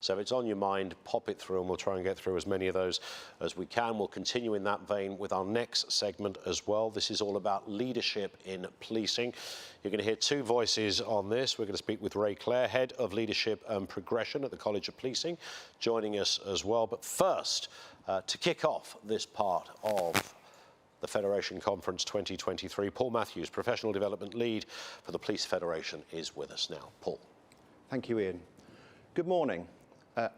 So if it's on your mind, pop it through and we'll try and get through as many of those as we can. We'll continue in that vein with our next segment as well. This is all about leadership in policing. You're going to hear two voices on this. We're going to speak with Ray Clare, Head of Leadership and Progression at the College of Policing, joining us as well. But first, to kick off this part of the Federation Conference 2023, Paul Matthews, Professional Development Lead for the Police Federation, is with us now. Paul. Thank you, Ian. Good morning.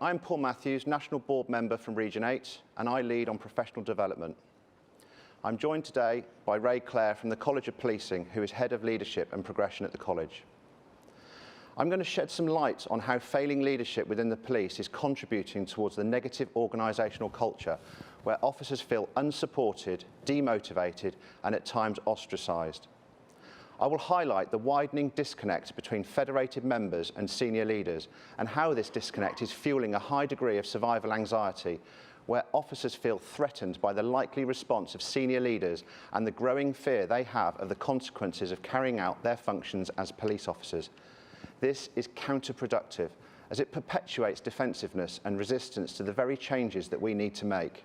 I'm Paul Matthews, National Board Member from Region 8, and I lead on professional development. I'm joined today by Ray Clare from the College of Policing, who is Head of Leadership and Progression at the College. I'm going to shed some light on how failing leadership within the police is contributing towards the negative organisational culture where officers feel unsupported, demotivated, and at times ostracised. I will highlight the widening disconnect between federated members and senior leaders and how this disconnect is fueling a high degree of survival anxiety where officers feel threatened by the likely response of senior leaders and the growing fear they have of the consequences of carrying out their functions as police officers. This is counterproductive as it perpetuates defensiveness and resistance to the very changes that we need to make.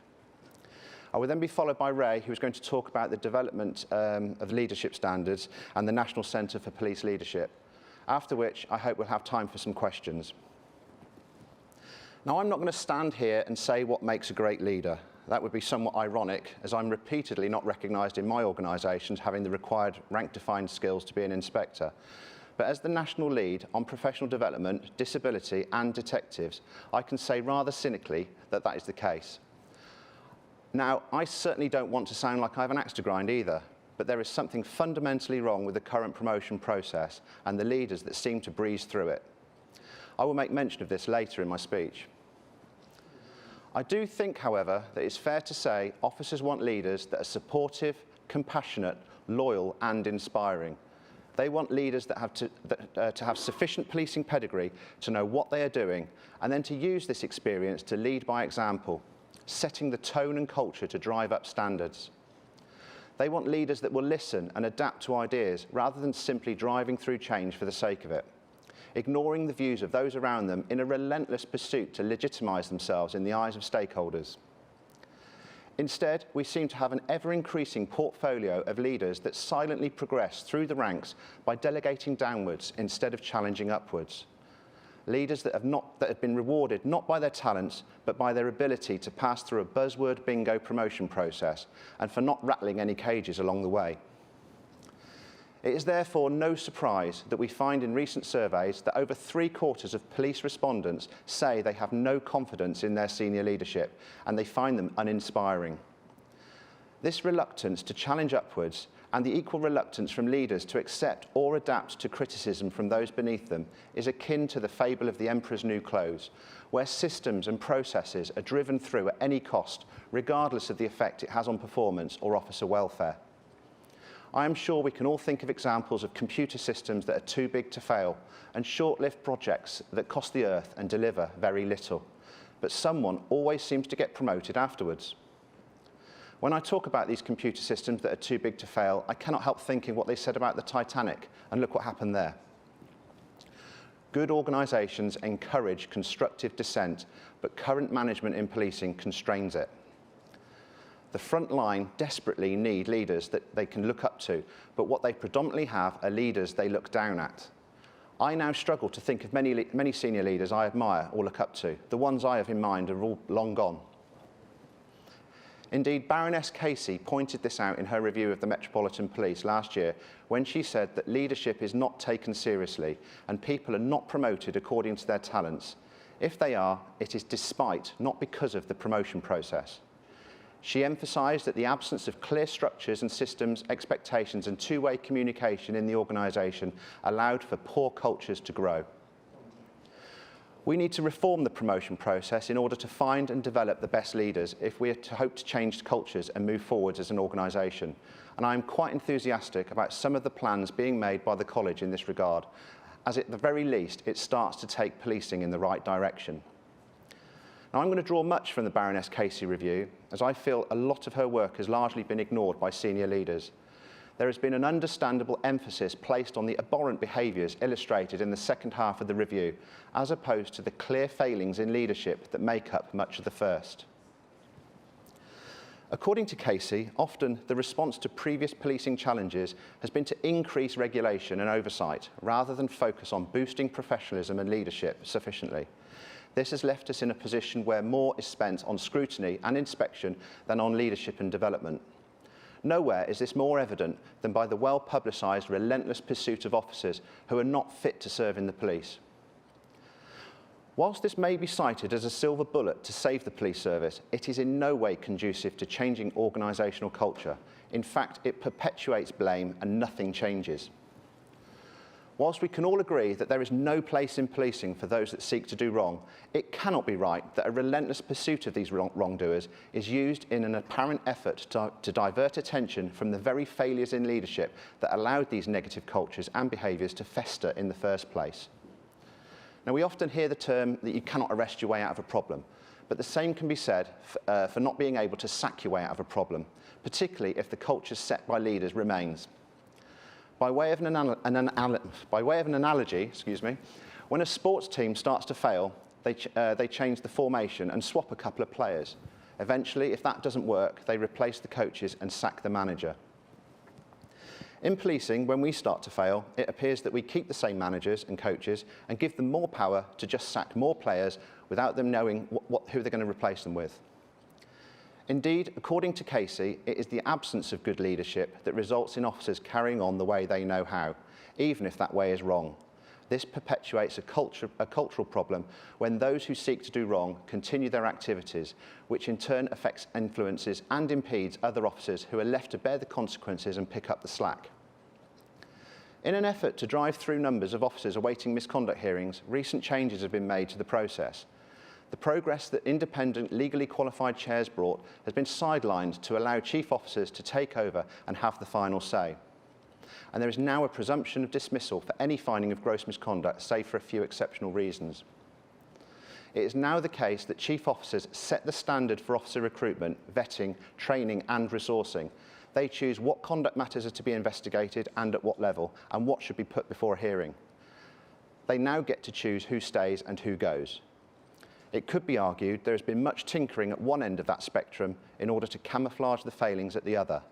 I will then be followed by Ray, who is going to talk about the development of leadership standards and the National Centre for Police Leadership, after which I hope we'll have time for some questions. Now, I'm not going to stand here and say what makes a great leader. That would be somewhat ironic, as I'm repeatedly not recognised in my organisation as having the required rank-defined skills to be an inspector. But as the national lead on professional development, disability and detectives, I can say rather cynically that that is the case. Now, I certainly don't want to sound like I have an axe to grind either, but there is something fundamentally wrong with the current promotion process and the leaders that seem to breeze through it. I will make mention of this later in my speech. I do think, however, that it's fair to say officers want leaders that are supportive, compassionate, loyal and inspiring. They want leaders that have to have sufficient policing pedigree to know what they are doing and then to use this experience to lead by example, setting the tone and culture to drive up standards. They want leaders that will listen and adapt to ideas rather than simply driving through change for the sake of it, ignoring the views of those around them in a relentless pursuit to legitimise themselves in the eyes of stakeholders. Instead, we seem to have an ever-increasing portfolio of leaders that silently progress through the ranks by delegating downwards instead of challenging upwards. Leaders that have been rewarded not by their talents, but by their ability to pass through a buzzword bingo promotion process and for not rattling any cages along the way. It is therefore no surprise that we find in recent surveys that over 3/4 of police respondents say they have no confidence in their senior leadership and they find them uninspiring. This reluctance to challenge upwards and the equal reluctance from leaders to accept or adapt to criticism from those beneath them is akin to the fable of the emperor's new clothes, where systems and processes are driven through at any cost, regardless of the effect it has on performance or officer welfare. I am sure we can all think of examples of computer systems that are too big to fail and short-lived projects that cost the earth and deliver very little, but someone always seems to get promoted afterwards. When I talk about these computer systems that are too big to fail, I cannot help thinking what they said about the Titanic, and look what happened there. Good organisations encourage constructive dissent, but current management in policing constrains it. The front line desperately need leaders that they can look up to, but what they predominantly have are leaders they look down at. I now struggle to think of many senior leaders I admire or look up to. The ones I have in mind are all long gone. Indeed, Baroness Casey pointed this out in her review of the Metropolitan Police last year when she said that leadership is not taken seriously and people are not promoted according to their talents. If they are, it is despite, not because of the promotion process. She emphasised that the absence of clear structures and systems, expectations and two-way communication in the organisation allowed for poor cultures to grow. We need to reform the promotion process in order to find and develop the best leaders if we are to hope to change cultures and move forwards as an organisation. And I am quite enthusiastic about some of the plans being made by the college in this regard, as at the very least it starts to take policing in the right direction. Now, I'm going to draw much from the Baroness Casey review, as I feel a lot of her work has largely been ignored by senior leaders. there has been an understandable emphasis placed on the abhorrent behaviours illustrated in the second half of the review, as opposed to the clear failings in leadership that make up much of the first. According to Casey, often the response to previous policing challenges has been to increase regulation and oversight rather than focus on boosting professionalism and leadership sufficiently. This has left us in a position where more is spent on scrutiny and inspection than on leadership and development. Nowhere is this more evident than by the well-publicised relentless pursuit of officers who are not fit to serve in the police. Whilst this may be cited as a silver bullet to save the police service, it is in no way conducive to changing organisational culture. In fact, it perpetuates blame and nothing changes. Whilst we can all agree that there is no place in policing for those that seek to do wrong, it cannot be right that a relentless pursuit of these wrongdoers is used in an apparent effort to divert attention from the very failures in leadership that allowed these negative cultures and behaviours to fester in the first place. Now, we often hear the term that you cannot arrest your way out of a problem, but the same can be said for not being able to sack your way out of a problem, particularly if the culture set by leaders remains. By way of an analogy, when a sports team starts to fail, they change the formation and swap a couple of players. Eventually, if that doesn't work, they replace the coaches and sack the manager. In policing, when we start to fail, it appears that we keep the same managers and coaches and give them more power to just sack more players without them knowing who they're going to replace them with. Indeed, according to Casey, it is the absence of good leadership that results in officers carrying on the way they know how, even if that way is wrong. This perpetuates a cultural problem when those who seek to do wrong continue their activities, which in turn affects, influences and impedes other officers who are left to bear the consequences and pick up the slack. In an effort to drive through numbers of officers awaiting misconduct hearings, recent changes have been made to the process. The progress that independent, legally qualified chairs brought has been sidelined to allow chief officers to take over and have the final say. And there is now a presumption of dismissal for any finding of gross misconduct, save for a few exceptional reasons. It is now the case that chief officers set the standard for officer recruitment, vetting, training and resourcing. They choose what conduct matters are to be investigated and at what level, and what should be put before a hearing. They now get to choose who stays and who goes. It could be argued there has been much tinkering at one end of that spectrum in order to camouflage the failings at the other.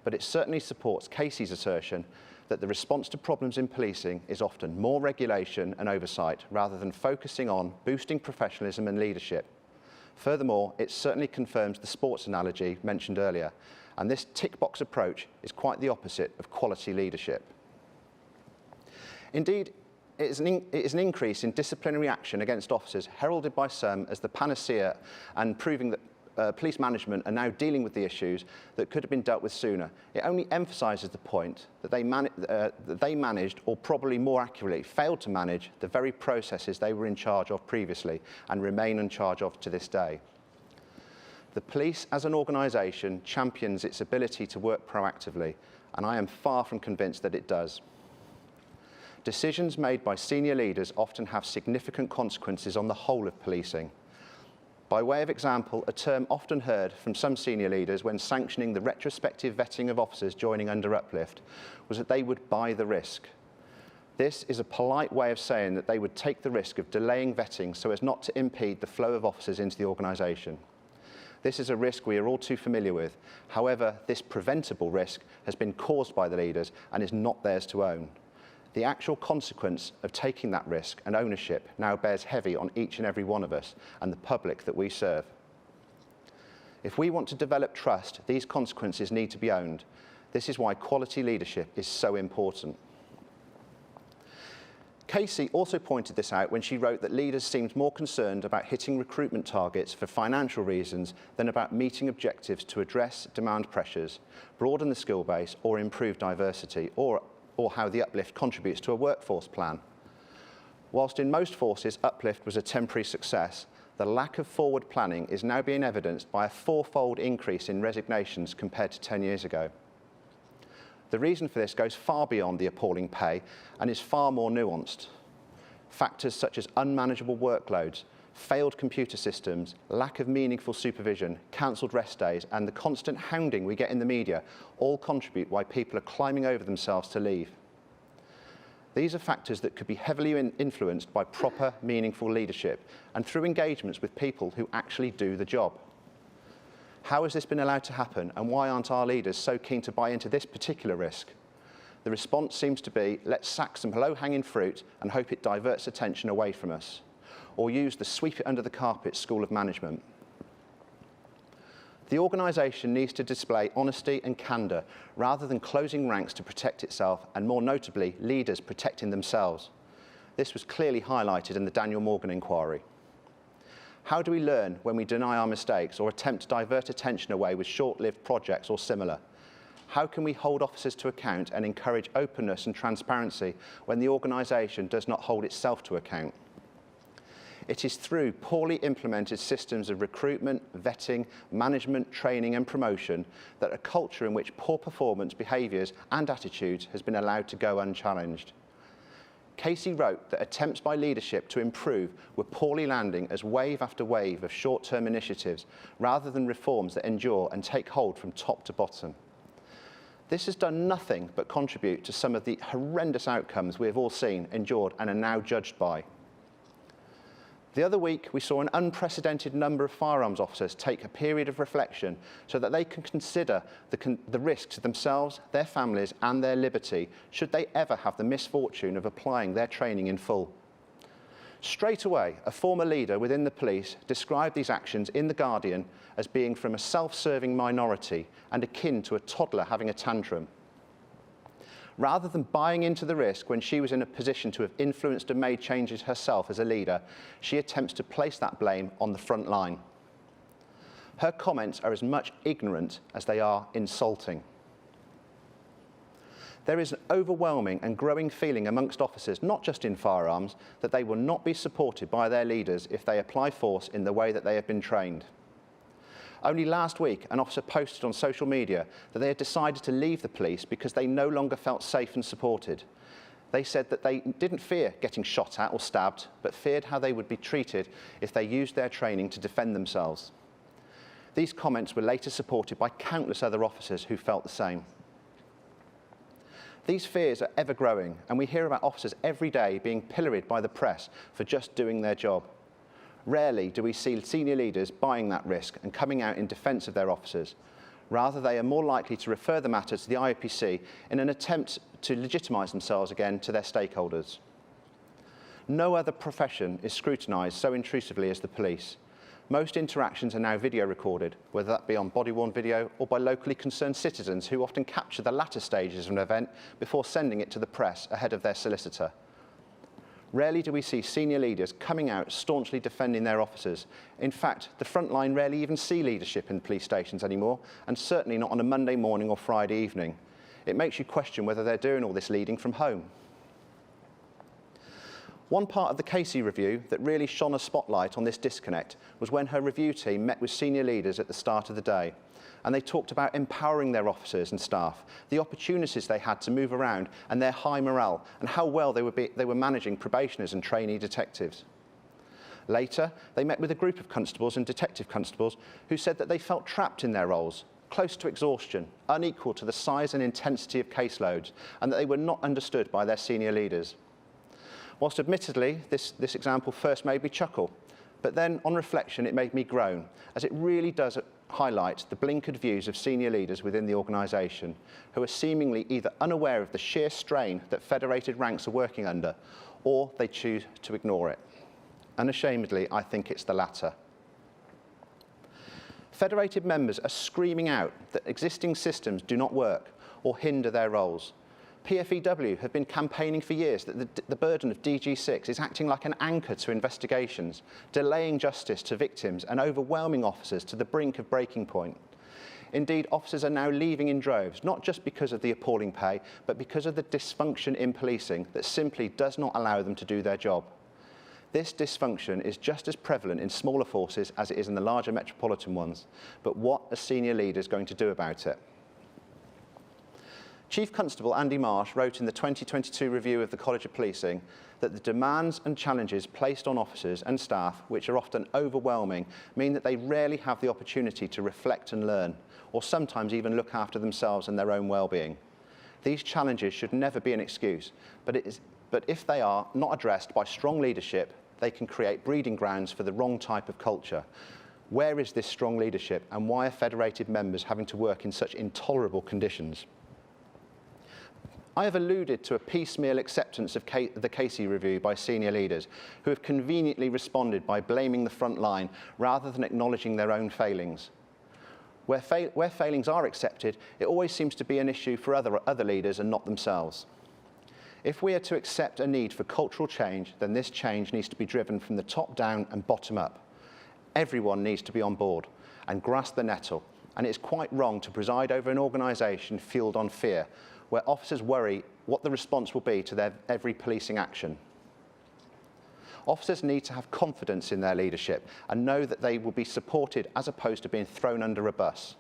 But it certainly supports Casey's assertion that the response to problems in policing is often more regulation and oversight rather than focusing on boosting professionalism and leadership. Furthermore, it certainly confirms the sports analogy mentioned earlier, and this tick-box approach is quite the opposite of quality leadership. Indeed, it is an increase in disciplinary action against officers heralded by some as the panacea and proving that police management are now dealing with the issues that could have been dealt with sooner. It only emphasises the point that they managed, or probably more accurately, failed to manage the very processes they were in charge of previously and remain in charge of to this day. The police as an organisation champions its ability to work proactively, and I am far from convinced that it does. Decisions made by senior leaders often have significant consequences on the whole of policing. By way of example, a term often heard from some senior leaders when sanctioning the retrospective vetting of officers joining under uplift was that they would buy the risk. This is a polite way of saying that they would take the risk of delaying vetting so as not to impede the flow of officers into the organisation. This is a risk we are all too familiar with. However, this preventable risk has been caused by the leaders and is not theirs to own. The actual consequence of taking that risk and ownership now bears heavy on each and every one of us and the public that we serve. If we want to develop trust, these consequences need to be owned. This is why quality leadership is so important. Casey also pointed this out when she wrote that leaders seemed more concerned about hitting recruitment targets for financial reasons than about meeting objectives to address demand pressures, broaden the skill base or improve diversity, or how the uplift contributes to a workforce plan. Whilst in most forces uplift was a temporary success, the lack of forward planning is now being evidenced by a fourfold increase in resignations compared to 10 years ago. The reason for this goes far beyond the appalling pay and is far more nuanced. Factors such as unmanageable workloads, Failed computer systems, lack of meaningful supervision, cancelled rest days, and the constant hounding we get in the media all contribute why people are climbing over themselves to leave. These are factors that could be heavily influenced by proper, meaningful leadership and through engagements with people who actually do the job. How has this been allowed to happen, and why aren't our leaders so keen to buy into this particular risk? The response seems to be, let's sack some low-hanging fruit and hope it diverts attention away from us, or use the sweep it under the carpet school of management. The organisation needs to display honesty and candour rather than closing ranks to protect itself, and more notably, leaders protecting themselves. This was clearly highlighted in the Daniel Morgan inquiry. How do we learn when we deny our mistakes or attempt to divert attention away with short-lived projects or similar? How can we hold officers to account and encourage openness and transparency when the organisation does not hold itself to account? It is through poorly implemented systems of recruitment, vetting, management, training and promotion that a culture in which poor performance, behaviours and attitudes has been allowed to go unchallenged. Casey wrote that attempts by leadership to improve were poorly landing as wave after wave of short-term initiatives rather than reforms that endure and take hold from top to bottom. This has done nothing but contribute to some of the horrendous outcomes we have all seen, endured and are now judged by. The other week, we saw an unprecedented number of firearms officers take a period of reflection so that they can consider the risk to themselves, their families and their liberty should they ever have the misfortune of applying their training in full. Straight away, a former leader within the police described these actions in The Guardian as being from a self-serving minority and akin to a toddler having a tantrum. Rather than buying into the risk when she was in a position to have influenced and made changes herself as a leader, she attempts to place that blame on the front line. Her comments are as much ignorant as they are insulting. There is an overwhelming and growing feeling amongst officers, not just in firearms, that they will not be supported by their leaders if they apply force in the way that they have been trained. Only last week, an officer posted on social media that they had decided to leave the police because they no longer felt safe and supported. They said that they didn't fear getting shot at or stabbed, but feared how they would be treated if they used their training to defend themselves. These comments were later supported by countless other officers who felt the same. These fears are ever growing, and we hear about officers every day being pilloried by the press for just doing their job. Rarely do we see senior leaders buying that risk and coming out in defence of their officers. Rather, they are more likely to refer the matter to the IOPC in an attempt to legitimise themselves again to their stakeholders. No other profession is scrutinised so intrusively as the police. Most interactions are now video recorded, whether that be on body-worn video or by locally concerned citizens who often capture the latter stages of an event before sending it to the press ahead of their solicitor. Rarely do we see senior leaders coming out staunchly defending their officers. In fact, the front line rarely even see leadership in police stations anymore, and certainly not on a Monday morning or Friday evening. It makes you question whether they're doing all this leading from home. One part of the Casey review that really shone a spotlight on this disconnect was when her review team met with senior leaders at the start of the day, and they talked about empowering their officers and staff, the opportunities they had to move around and their high morale, and how well they were managing probationers and trainee detectives. Later, they met with a group of constables and detective constables who said that they felt trapped in their roles, close to exhaustion, unequal to the size and intensity of caseloads, and that they were not understood by their senior leaders. Whilst admittedly, this example first made me chuckle, but then on reflection it made me groan, as it really does highlight the blinkered views of senior leaders within the organisation, who are seemingly either unaware of the sheer strain that federated ranks are working under, or they choose to ignore it. Unashamedly, I think it's the latter. Federated members are screaming out that existing systems do not work or hinder their roles. PFEW have been campaigning for years that the burden of DG6 is acting like an anchor to investigations, delaying justice to victims and overwhelming officers to the brink of breaking point. Indeed, officers are now leaving in droves, not just because of the appalling pay, but because of the dysfunction in policing that simply does not allow them to do their job. This dysfunction is just as prevalent in smaller forces as it is in the larger metropolitan ones. But what are senior leaders going to do about it? Chief Constable Andy Marsh wrote in the 2022 review of the College of Policing that the demands and challenges placed on officers and staff, which are often overwhelming, mean that they rarely have the opportunity to reflect and learn, or sometimes even look after themselves and their own well-being. These challenges should never be an excuse, but if they are not addressed by strong leadership, they can create breeding grounds for the wrong type of culture. Where is this strong leadership, and why are federated members having to work in such intolerable conditions? I have alluded to a piecemeal acceptance of the Casey review by senior leaders who have conveniently responded by blaming the front line rather than acknowledging their own failings. Where failings are accepted, it always seems to be an issue for other leaders and not themselves. If we are to accept a need for cultural change, then this change needs to be driven from the top down and bottom up. Everyone needs to be on board and grasp the nettle, and it's quite wrong to preside over an organisation fueled on fear, where officers worry what the response will be to their every policing action. Officers need to have confidence in their leadership and know that they will be supported as opposed to being thrown under a bus.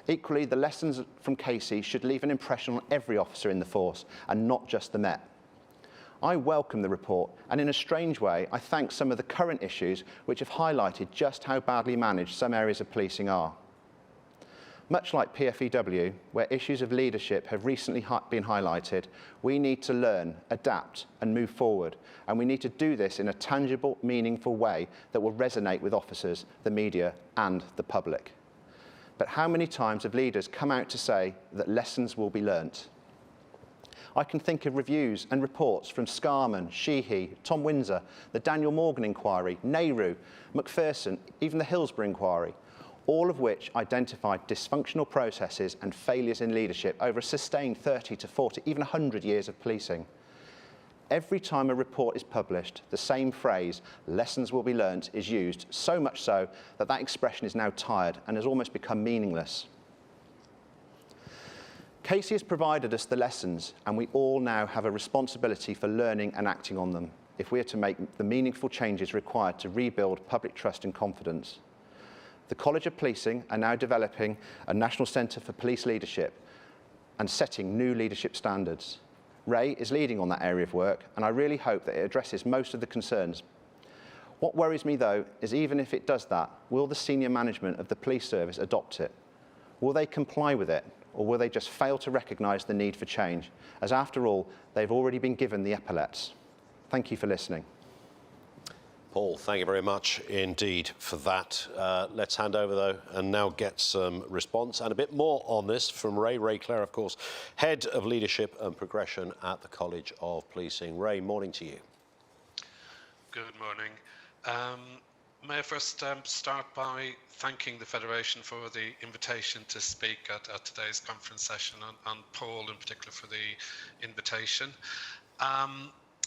Equally, the lessons from Casey should leave an impression on every officer in the force and not just the Met. I welcome the report, and in a strange way, I thank some of the current issues which have highlighted just how badly managed some areas of policing are. Much like PFEW, where issues of leadership have recently been highlighted, we need to learn, adapt and move forward, and we need to do this in a tangible, meaningful way that will resonate with officers, the media and the public. But how many times have leaders come out to say that lessons will be learnt? I can think of reviews and reports from Scarman, Sheehy, Tom Windsor, the Daniel Morgan inquiry, Nehru, Macpherson, even the Hillsborough inquiry, all of which identified dysfunctional processes and failures in leadership over a sustained 30 to 40, even 100 years of policing. Every time a report is published, the same phrase, lessons will be learnt, is used, so much so that that expression is now tired and has almost become meaningless. Casey has provided us the lessons, and we all now have a responsibility for learning and acting on them if we are to make the meaningful changes required to rebuild public trust and confidence. The College of Policing are now developing a National Centre for Police Leadership and setting new leadership standards. Ray is leading on that area of work, and I really hope that it addresses most of the concerns. What worries me, though, is even if it does that, will the senior management of the police service adopt it? Will they comply with it, or will they just fail to recognise the need for change, as after all, they've already been given the epaulets? Thank you for listening. Paul, thank you very much indeed for that. Let's hand over, though, and now get some response and a bit more on this from Ray Clare, of course, Head of Leadership and Progression at the College of Policing. Ray, morning to you. Good morning. May I first start by thanking the Federation for the invitation to speak at today's conference session, and Paul in particular for the invitation.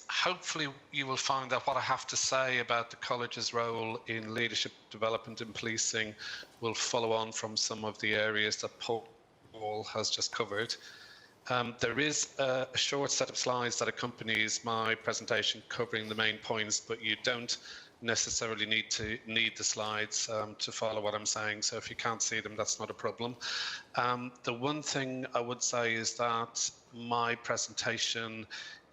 Hopefully you will find that what I have to say about the college's role in leadership development in policing will follow on from some of the areas that Paul has just covered. There is a short set of slides that accompanies my presentation covering the main points, but you don't necessarily need the slides to follow what I'm saying. So if you can't see them, that's not a problem. The one thing I would say is that my presentation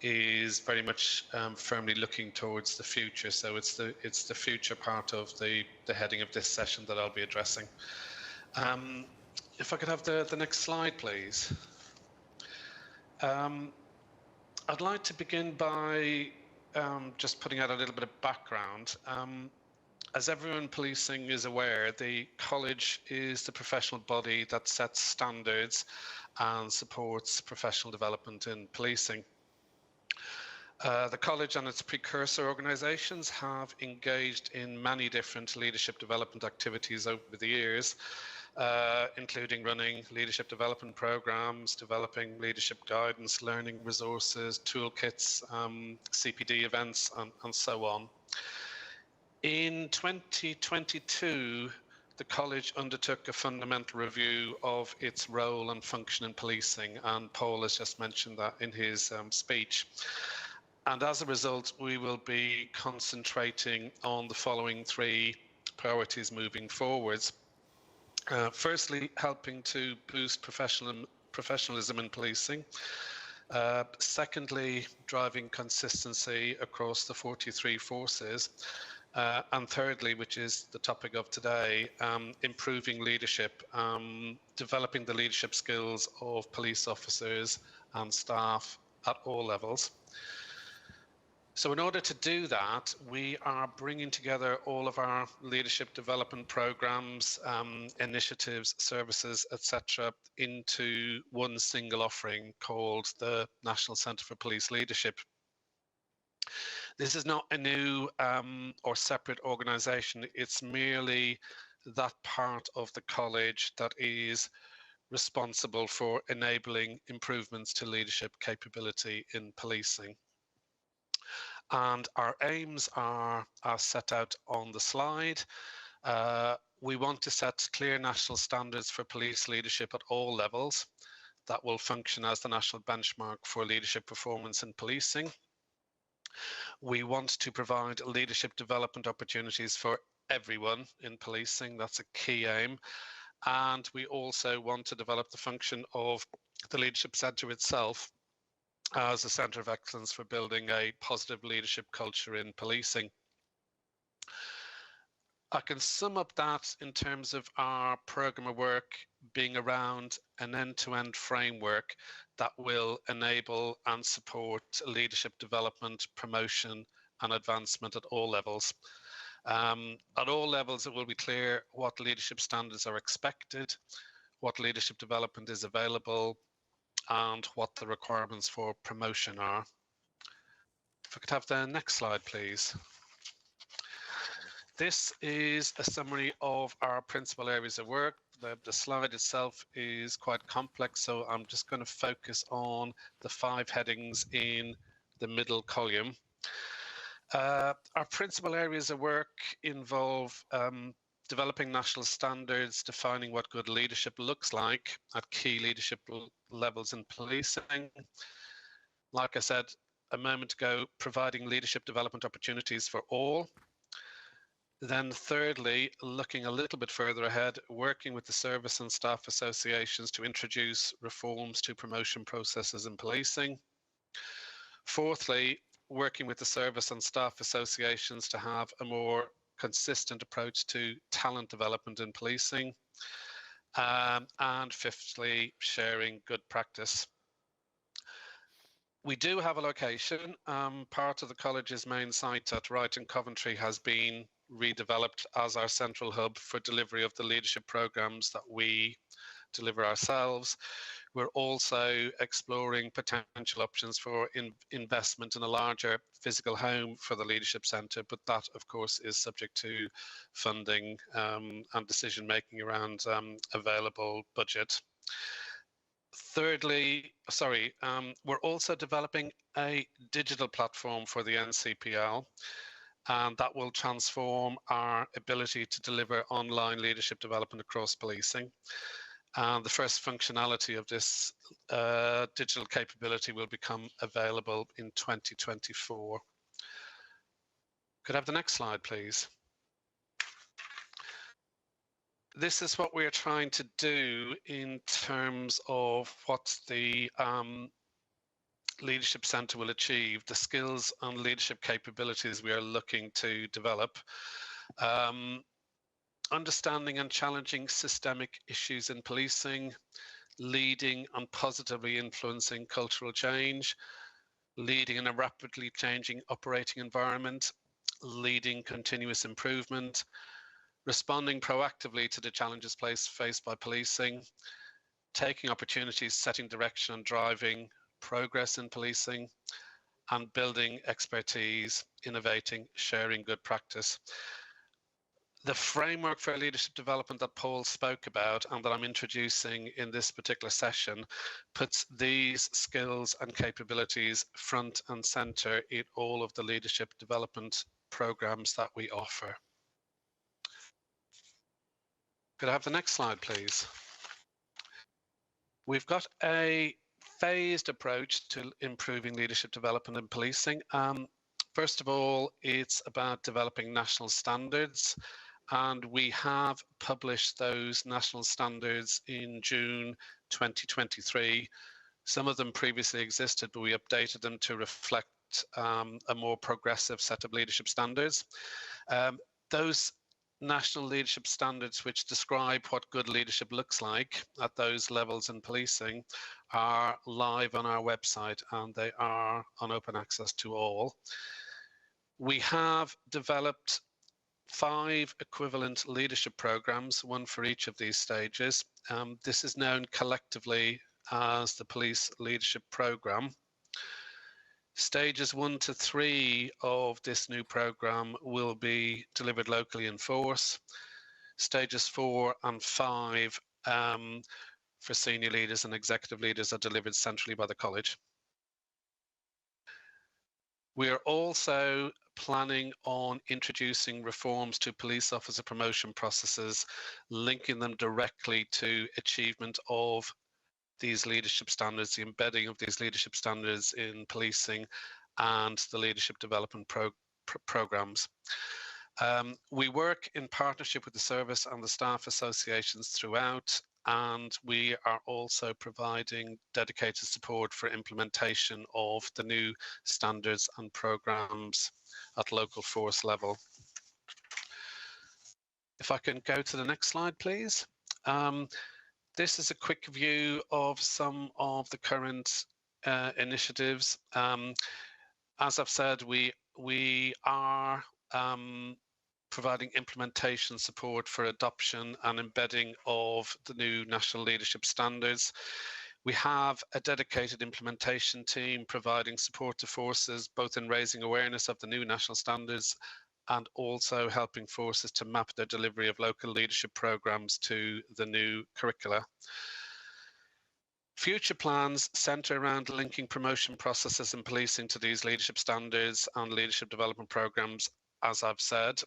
is very much firmly looking towards the future. So it's the future part of the heading of this session that I'll be addressing. If I could have the next slide, please. I'd like to begin by just putting out a little bit of background. As everyone in policing is aware, the college is the professional body that sets standards and supports professional development in policing. The college and its precursor organisations have engaged in many different leadership development activities over the years, including running leadership development programs, developing leadership guidance, learning resources, toolkits, CPD events, and so on. In 2022, the college undertook a fundamental review of its role and function in policing, and Paul has just mentioned that in his speech. And as a result, we will be concentrating on the following three priorities moving forwards. Firstly, helping to boost professional professionalism in policing. Secondly, driving consistency across the 43 forces. And thirdly, which is the topic of today, improving leadership, developing the leadership skills of police officers and staff at all levels. So in order to do that, we are bringing together all of our leadership development programs, initiatives, services, etc., into one single offering called the National Centre for Police Leadership. This is not a new or separate organisation. It's merely that part of the college that is responsible for enabling improvements to leadership capability in policing. And our aims are set out on the slide. We want to set clear national standards for police leadership at all levels that will function as the national benchmark for leadership performance in policing. We want to provide leadership development opportunities for everyone in policing. That's a key aim. And we also want to develop the function of the Leadership Centre itself as a centre of excellence for building a positive leadership culture in policing. I can sum up that in terms of our programme of work being around an end-to-end framework that will enable and support leadership development, promotion and advancement at all levels. At all levels, it will be clear what leadership standards are expected, what leadership development is available, and what the requirements for promotion are. If I could have the next slide, please. This is a summary of our principal areas of work. The slide itself is quite complex, so I'm just going to focus on the 5 headings in the middle column. Our principal areas of work involve developing national standards, defining what good leadership looks like at key leadership levels in policing. Like I said a moment ago, providing leadership development opportunities for all. Then thirdly, looking a little bit further ahead, working with the service and staff associations to introduce reforms to promotion processes in policing. Fourthly, working with the service and staff associations to have a more consistent approach to talent development in policing. And fifthly, sharing good practice. We do have a location. Part of the college's main site at Wright in Coventry has been redeveloped as our central hub for delivery of the leadership programs that we deliver ourselves. We're also exploring potential options for investment in a larger physical home for the Leadership Centre, but that, of course, is subject to funding and decision making around available budget. Thirdly, we're also developing a digital platform for the NCPL, and that will transform our ability to deliver online leadership development across policing. And the first functionality of this digital capability will become available in 2024. Could I have the next slide, please? This is what we're trying to do in terms of what the Leadership Centre will achieve, the skills and leadership capabilities we are looking to develop. Understanding and challenging systemic issues in policing, leading and positively influencing cultural change, leading in a rapidly changing operating environment, leading continuous improvement, responding proactively to the challenges faced by policing, taking opportunities, setting direction and driving progress in policing, and building expertise, innovating, sharing good practice. The framework for leadership development that Paul spoke about and that I'm introducing in this particular session puts these skills and capabilities front and center in all of the leadership development programs that we offer. Could I have the next slide, please? We've got a phased approach to improving leadership development in policing. First of all, it's about developing national standards and we have published those national standards in June 2023. Some of them previously existed, but we updated them to reflect a more progressive set of leadership standards. Those national leadership standards, which describe what good leadership looks like at those levels in policing, are live on our website, and they are on open access to all. We have developed 5 equivalent leadership programs, one for each of these stages. This is known collectively as the Police Leadership Program. Stages 1 to 3 of this new program will be delivered locally in force. Stages 4 and 5 for senior leaders and executive leaders are delivered centrally by the college. We are also planning on introducing reforms to police officer promotion processes, linking them directly to achievement of these leadership standards, the embedding of these leadership standards in policing and the leadership development programs. We work in partnership with the service and the staff associations throughout, and we are also providing dedicated support for implementation of the new standards and programs at local force level. If I can go to the next slide, please. This is a quick view of some of the current initiatives. As I've said, we are providing implementation support for adoption and embedding of the new national leadership standards. We have a dedicated implementation team providing support to forces, both in raising awareness of the new national standards and also helping forces to map their delivery of local leadership programs to the new curricula. Future plans centre around linking promotion processes in policing to these leadership standards and leadership development programs. As I've said,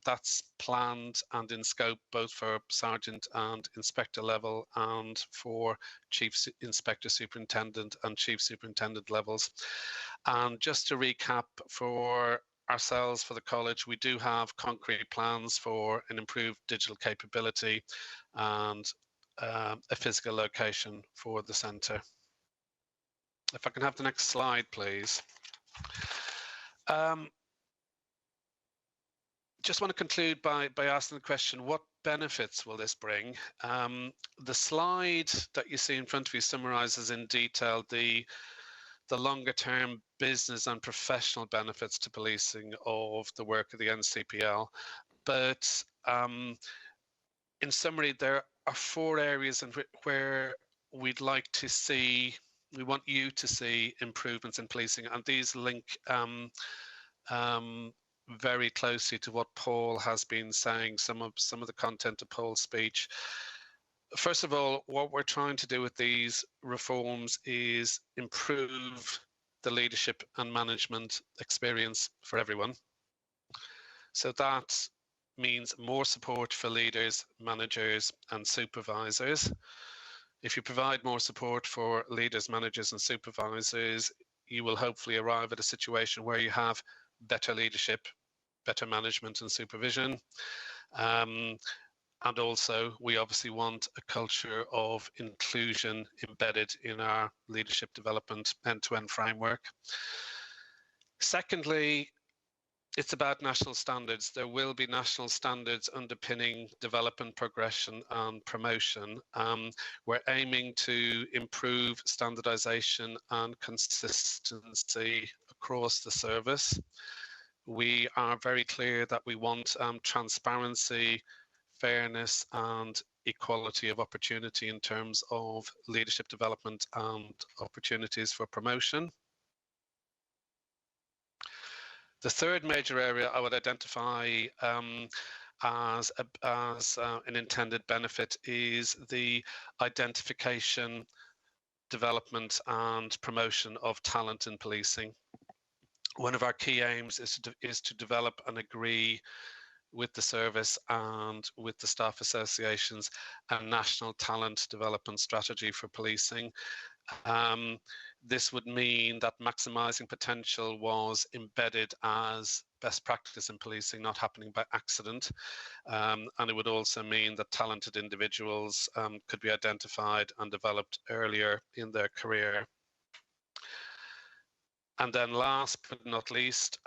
that's planned and in scope both for sergeant and inspector level and for chief inspector superintendent and chief superintendent levels. And just to recap for ourselves, for the college, we do have concrete plans for an improved digital capability and a physical location for the centre. If I can have the next slide, please. Just want to conclude by asking the question, what benefits will this bring? The slide that you see in front of you summarises in detail the longer term business and professional benefits to policing of the work of the NCPL. But in summary, there are 4 areas in where we'd like to see, we want you to see improvements in policing, and these link very closely to what Paul has been saying, some of the content of Paul's speech. First of all, what we're trying to do with these reforms is improve the leadership and management experience for everyone. So that means more support for leaders, managers, and supervisors. If you provide more support for leaders, managers, and supervisors, you will hopefully arrive at a situation where you have better leadership, better management and supervision. And also, we obviously want a culture of inclusion embedded in our leadership development end-to-end framework. Secondly, it's about national standards. There will be national standards underpinning development, progression, and promotion. We're aiming to improve standardization and consistency across the service. We are very clear that we want transparency, fairness, and equality of opportunity in terms of leadership development and opportunities for promotion. The third major area I would identify as an intended benefit is the identification, development, and promotion of talent in policing. One of our key aims is to develop and agree with the service and with the staff associations a national talent development strategy for policing. This would mean that maximising potential was embedded as best practice in policing, not happening by accident. And it would also mean that talented individuals could be identified and developed earlier in their career. And then last but not least,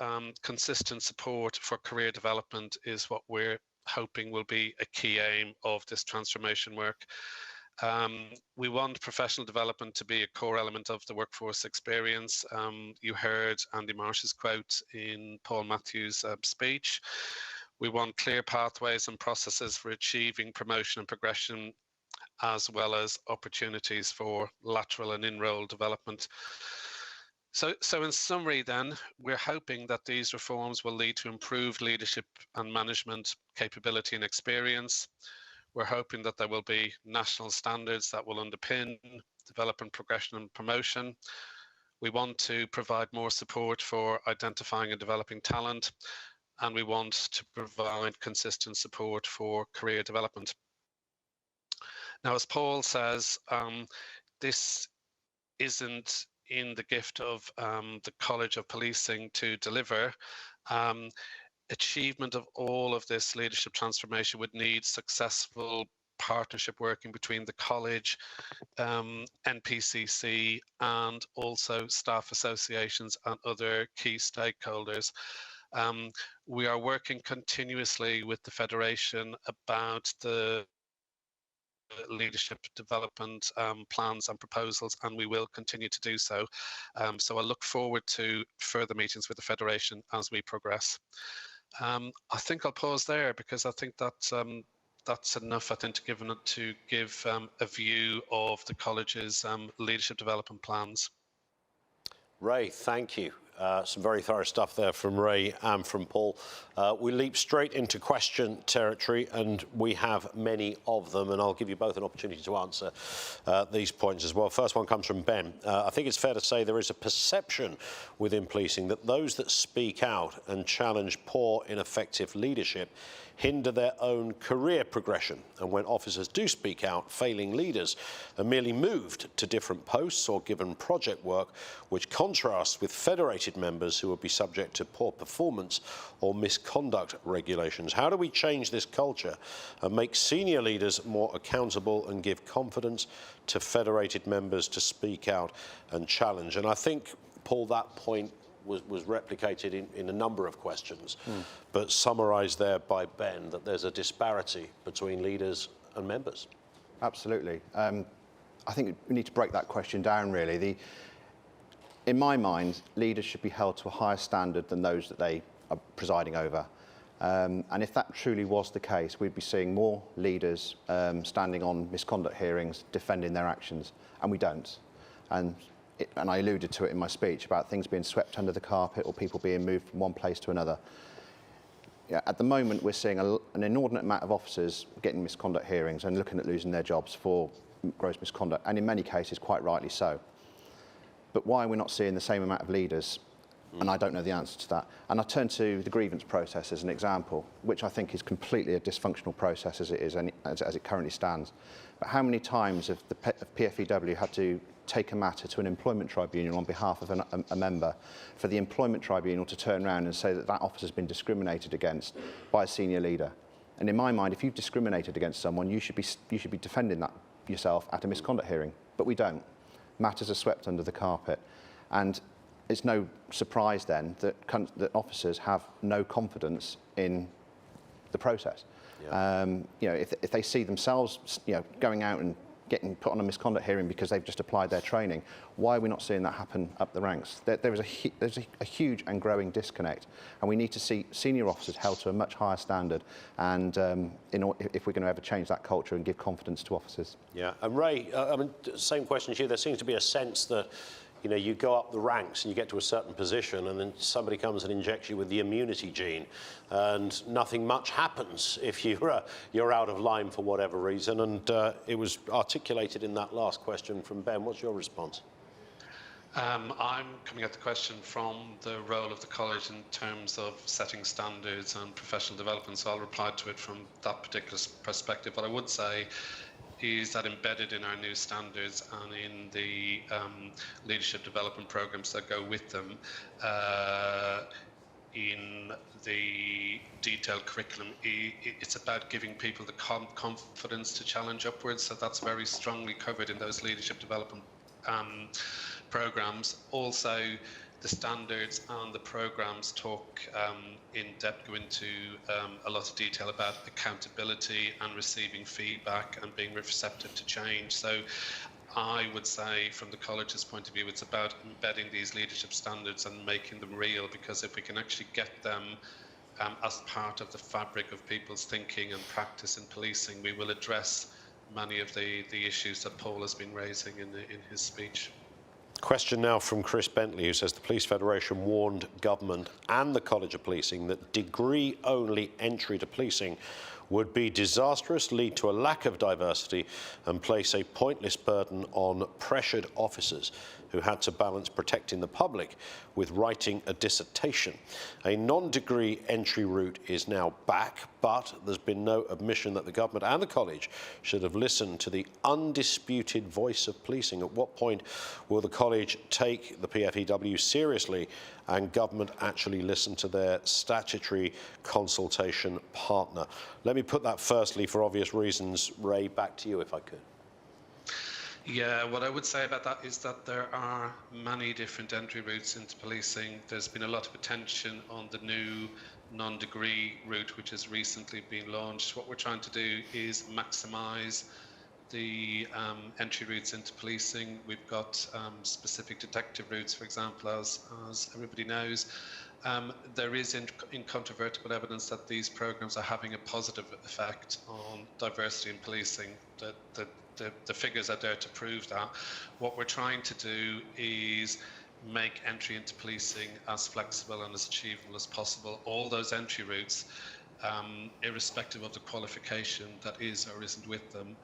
consistent support for career development is what we're hoping will be a key aim of this transformation work. We want professional development to be a core element of the workforce experience. You heard Andy Marsh's quote in Paul Matthews' speech. We want clear pathways and processes for achieving promotion and progression, as well as opportunities for lateral and in-role development. So in summary then, we're hoping that these reforms will lead to improved leadership and management capability and experience. We're hoping that there will be national standards that will underpin development, progression and promotion. We want to provide more support for identifying and developing talent, and we want to provide consistent support for career development. Now, as Paul says, this isn't in the gift of the College of Policing to deliver. Achievement of all of this leadership transformation would need successful partnership working between the college, NPCC, and also staff associations and other key stakeholders. We are working continuously with the Federation about the leadership development plans and proposals, and we will continue to do so. So I look forward to further meetings with the Federation as we progress. I think I'll pause there because I think that's enough, I think, to give a view of the college's leadership development plans. Ray, thank you. Some very thorough stuff there from Ray and from Paul. We leap straight into question territory, and we have many of them, and I'll give you both an opportunity to answer these points as well. First one comes from Ben. I think it's fair to say there is a perception within policing that those that speak out and challenge poor, ineffective leadership hinder their own career progression. And when officers do speak out, failing leaders are merely moved to different posts or given project work, which contrasts with federated members who will be subject to poor performance or misconduct regulations. How do we change this culture and make senior leaders more accountable and give confidence to federated members to speak out and challenge? And I think, Paul, that point was replicated in a number of questions, but summarised there by Ben, that there's a disparity between leaders and members. Absolutely. I think we need to break that question down, really. In my mind, leaders should be held to a higher standard than those that they are presiding over. And if that truly was the case, we'd be seeing more leaders standing on misconduct hearings, defending their actions, and we don't. And I alluded to it in my speech about things being swept under the carpet or people being moved from one place to another. Yeah, at the moment, we're seeing an inordinate amount of officers getting misconduct hearings and looking at losing their jobs for gross misconduct, and in many cases, quite rightly so. But why are we not seeing the same amount of leaders? And I don't know the answer to that. And I turn to the grievance process as an example, which I think is completely a dysfunctional process as it currently stands. But how many times have the PFEW had to take a matter to an employment tribunal on behalf of a member, for the employment tribunal to turn around and say that that officer has been discriminated against by a senior leader? And in my mind, if you've discriminated against someone, you should be defending that yourself at a misconduct hearing. But we don't. Matters are swept under the carpet. And it's no surprise then that officers have no confidence in the process. Yeah. If they see themselves, going out and getting put on a misconduct hearing because they've just applied their training, why are we not seeing that happen up the ranks? There's a huge and growing disconnect, and we need to see senior officers held to a much higher standard, and if we're going to ever change that culture and give confidence to officers. Yeah, and Ray, same question to you. There seems to be a sense that you go up the ranks and you get to a certain position, and then somebody comes and injects you with the immunity gene, and nothing much happens if you're out of line for whatever reason. And it was articulated in that last question from Ben. What's your response? I'm coming at the question from the role of the college in terms of setting standards and professional development, so I'll reply to it from that particular perspective. But I would say is that embedded in our new standards and in the leadership development programs that go with them, in the detailed curriculum, it's about giving people the confidence to challenge upwards. So that's very strongly covered in those leadership development programs. Also, the standards and the programs talk in depth, go into a lot of detail about accountability and receiving feedback and being receptive to change. So I would say, from the college's point of view, it's about embedding these leadership standards and making them real, because if we can actually get them as part of the fabric of people's thinking and practice in policing, we will address many of the issues that Paul has been raising in his speech. Question now from Chris Bentley, who says the Police Federation warned government and the College of Policing that degree-only entry to policing would be disastrous, lead to a lack of diversity and place a pointless burden on pressured officers who had to balance protecting the public with writing a dissertation. A non-degree entry route is now back, but there's been no admission that the government and the college should have listened to the undisputed voice of policing. At what point will the college take the PFEW seriously and government actually listen to their statutory consultation partner? Let me put that firstly, for obvious reasons, Ray, back to you if I could. Yeah, what I would say about that is that there are many different entry routes into policing. There's been a lot of attention on the new non-degree route, which has recently been launched. What we're trying to do is maximise the entry routes into policing. We've got specific detective routes, for example, as everybody knows. There is incontrovertible evidence that these programs are having a positive effect on diversity in policing. The figures are there to prove that. What we're trying to do is make entry into policing as flexible and as achievable as possible. All those entry routes, irrespective of the qualification that is or isn't with them,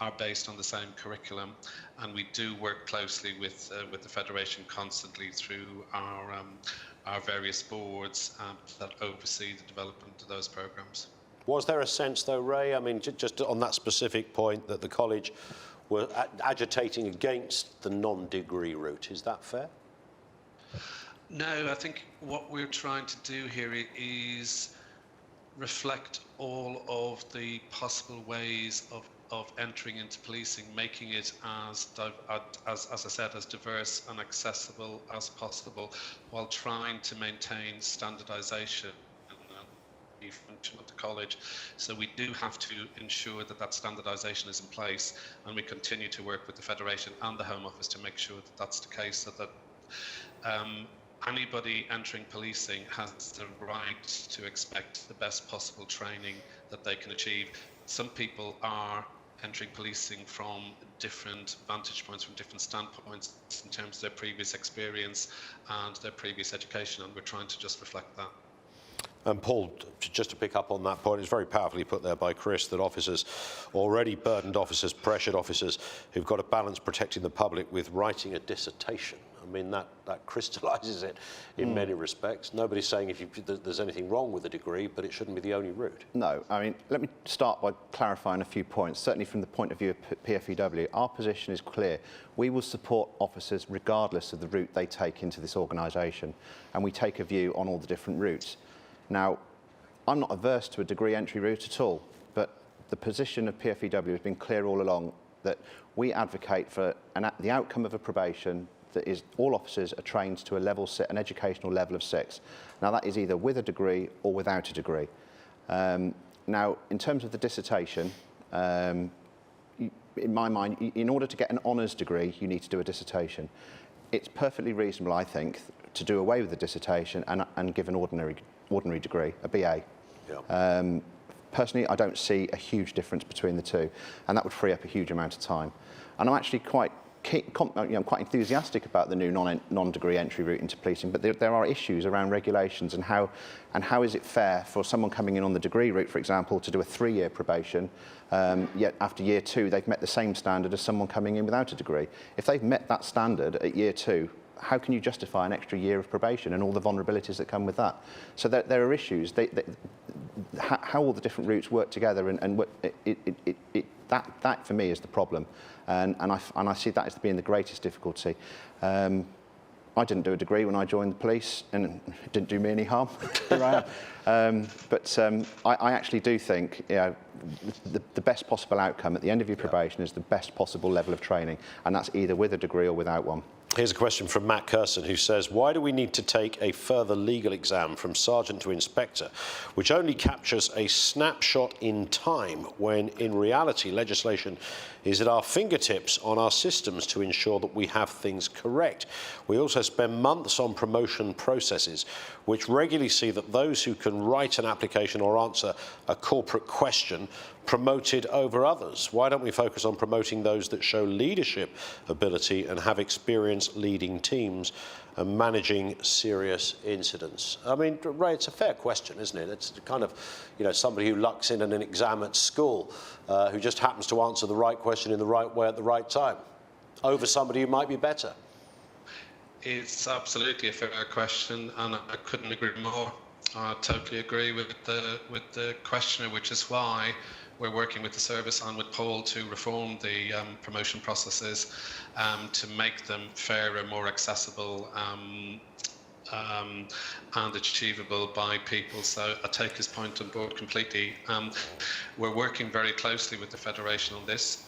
are based on the same curriculum, and we do work closely with the Federation constantly through our various boards that oversee the development of those programs. Was there a sense, though, Ray, I mean, just on that specific point, that the college were agitating against the non-degree route? Is that fair? No, I think what we're trying to do here is reflect all of the possible ways of entering into policing, making it as I said, as diverse and accessible as possible, while trying to maintain standardisation function of the college. So we do have to ensure that that standardisation is in place, and we continue to work with the Federation and the Home Office to make sure that that's the case, so that anybody entering policing has the right to expect the best possible training that they can achieve. Some people are entering policing from different vantage points, from different standpoints in terms of their previous experience and their previous education, and we're trying to just reflect that. And Paul, just to pick up on that point, it's very powerfully put there by Chris that officers, already burdened officers, pressured officers, who've got to balance protecting the public with writing a dissertation. I mean, that crystallises it in many respects. Nobody's saying there's anything wrong with the degree, but it shouldn't be the only route. No, I mean, let me start by clarifying a few points. Certainly from the point of view of PFEW, our position is clear. We will support officers regardless of the route they take into this organisation, and we take a view on all the different routes. Now, I'm not averse to a degree entry route at all, but the position of PFEW has been clear all along that we advocate for the outcome of a probation that is all officers are trained to an educational level of 6. Now, that is either with a degree or without a degree. Now, in terms of the dissertation, in my mind, in order to get an honours degree, you need to do a dissertation. It's perfectly reasonable, I think, to do away with the dissertation and give an ordinary degree, a BA. Yeah. Personally, I don't see a huge difference between the two, and that would free up a huge amount of time. And I'm actually quite enthusiastic about the new non-degree entry route into policing, but there are issues around regulations and how is it fair for someone coming in on the degree route, for example, to do a 3-year probation, yet after year 2 they've met the same standard as someone coming in without a degree. If they've met that standard at year 2, how can you justify an extra year of probation and all the vulnerabilities that come with that? So there are issues. How all the different routes work together, and that for me is the problem, and I see that as being the greatest difficulty. I didn't do a degree when I joined the police, and it didn't do me any harm. Here I am. I actually do think, you know, the best possible outcome at the end of your probation is the best possible level of training, and that's either with a degree or without one. Here's a question from Matt Curson, who says, why do we need to take a further legal exam from sergeant to inspector, which only captures a snapshot in time, when in reality legislation is at our fingertips on our systems to ensure that we have things correct? We also spend months on promotion processes, which regularly see that those who can write an application or answer a corporate question promoted over others. Why don't we focus on promoting those that show leadership ability and have experience leading teams and managing serious incidents? I mean, Ray, it's a fair question, isn't it? It's kind of, you know, somebody who lucks in an exam at school, who just happens to answer the right question in the right way at the right time, over somebody who might be better. It's absolutely a fair question, and I couldn't agree more. I totally agree with the questioner, which is why we're working with the service and with Paul to reform the promotion processes to make them fairer, more accessible, and achievable by people. So I take his point on board completely. We're working very closely with the Federation on this.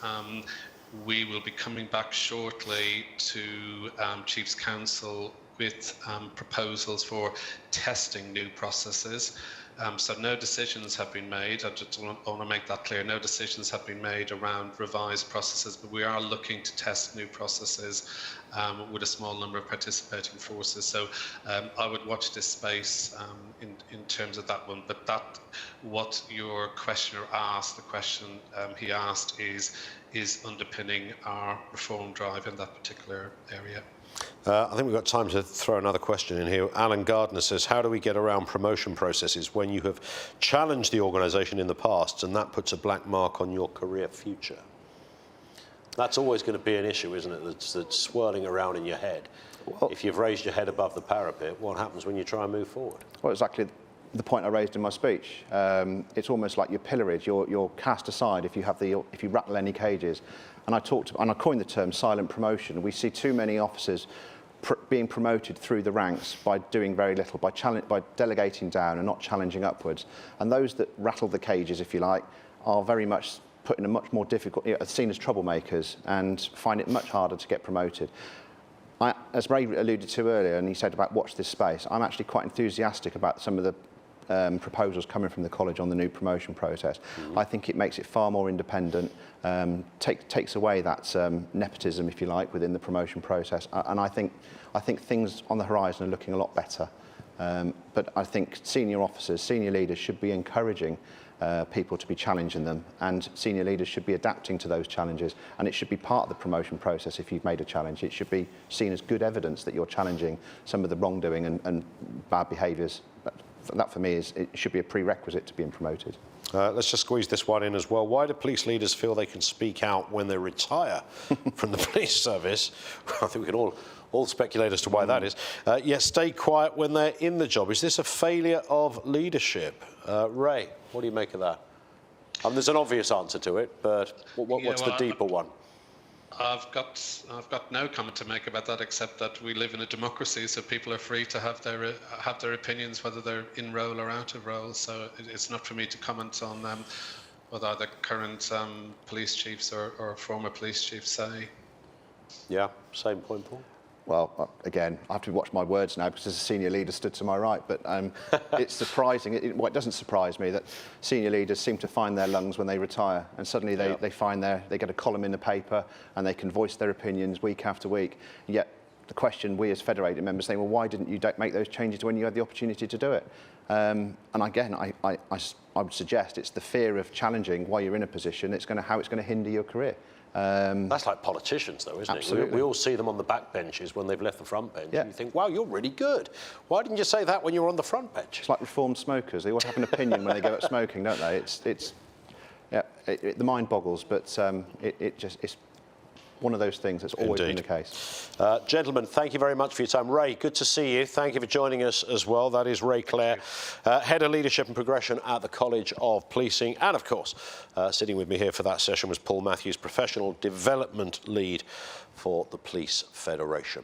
We will be coming back shortly to Chiefs Council with proposals for testing new processes. So no decisions have been made. I just want to make that clear. No decisions have been made around revised processes, but we are looking to test new processes with a small number of participating forces. So I would watch this space in terms of that one. But that, what your questioner asked, the question he asked is underpinning our reform drive in that particular area. I think we've got time to throw another question in here. Alan Gardner says, how do we get around promotion processes when you have challenged the organisation in the past and that puts a black mark on your career future? That's always going to be an issue, isn't it, that's swirling around in your head. Well, if you've raised your head above the parapet, what happens when you try and move forward? Well, exactly the point I raised in my speech. It's almost like you're pilloried, you're cast aside if you rattle any cages. And I coined the term silent promotion. We see too many officers being promoted through the ranks by doing very little, by delegating down and not challenging upwards. And those that rattle the cages, if you like, are very much put in a much more difficult, seen as troublemakers, and find it much harder to get promoted. As Ray alluded to earlier, and he said about watch this space, I'm actually quite enthusiastic about some of the proposals coming from the college on the new promotion process. I think it makes it far more independent, takes away that nepotism, if you like, within the promotion process. And I think things on the horizon are looking a lot better. But I think senior officers, senior leaders should be encouraging people to be challenging them, and senior leaders should be adapting to those challenges, and it should be part of the promotion process. If you've made a challenge, it should be seen as good evidence that you're challenging some of the wrongdoing and bad behaviours. That for me it should be a prerequisite to being promoted. Let's just squeeze this one in as well. Why do police leaders feel they can speak out when they retire from the police service? I think we can all speculate as to why that is. Yet stay quiet when they're in the job. Is this a failure of leadership? Ray, what do you make of that? There's an obvious answer to it, but what's the deeper one? I've got no comment to make about that, except that we live in a democracy, so people are free to have their opinions, whether they're in role or out of role. So it's not for me to comment on what either current police chiefs or former police chiefs say. Yeah, same point, Paul. Well, again, I have to watch my words now because there's a senior leader stood to my right, but it's surprising. It doesn't surprise me that senior leaders seem to find their lungs when they retire, and suddenly they find they get a column in the paper and they can voice their opinions week after week. And yet the question we as federated members say, well, why didn't you make those changes when you had the opportunity to do it? And again, I would suggest it's the fear of challenging while you're in a position. How it's going to hinder your career. That's like politicians, though, isn't it? We all see them on the back benches when they've left the front bench. Yeah. And you think, wow, you're really good. Why didn't you say that when you were on the front bench? It's like reformed smokers. They all have an opinion when they go out smoking, don't they? The mind boggles, but it's one of those things that's always been the case. Gentlemen, thank you very much for your time. Ray, good to see you. Thank you for joining us as well. That is Ray Clare, Head of Leadership and Progression at the College of Policing. And of course, sitting with me here for that session was Paul Matthews, Professional Development Lead for the Police Federation.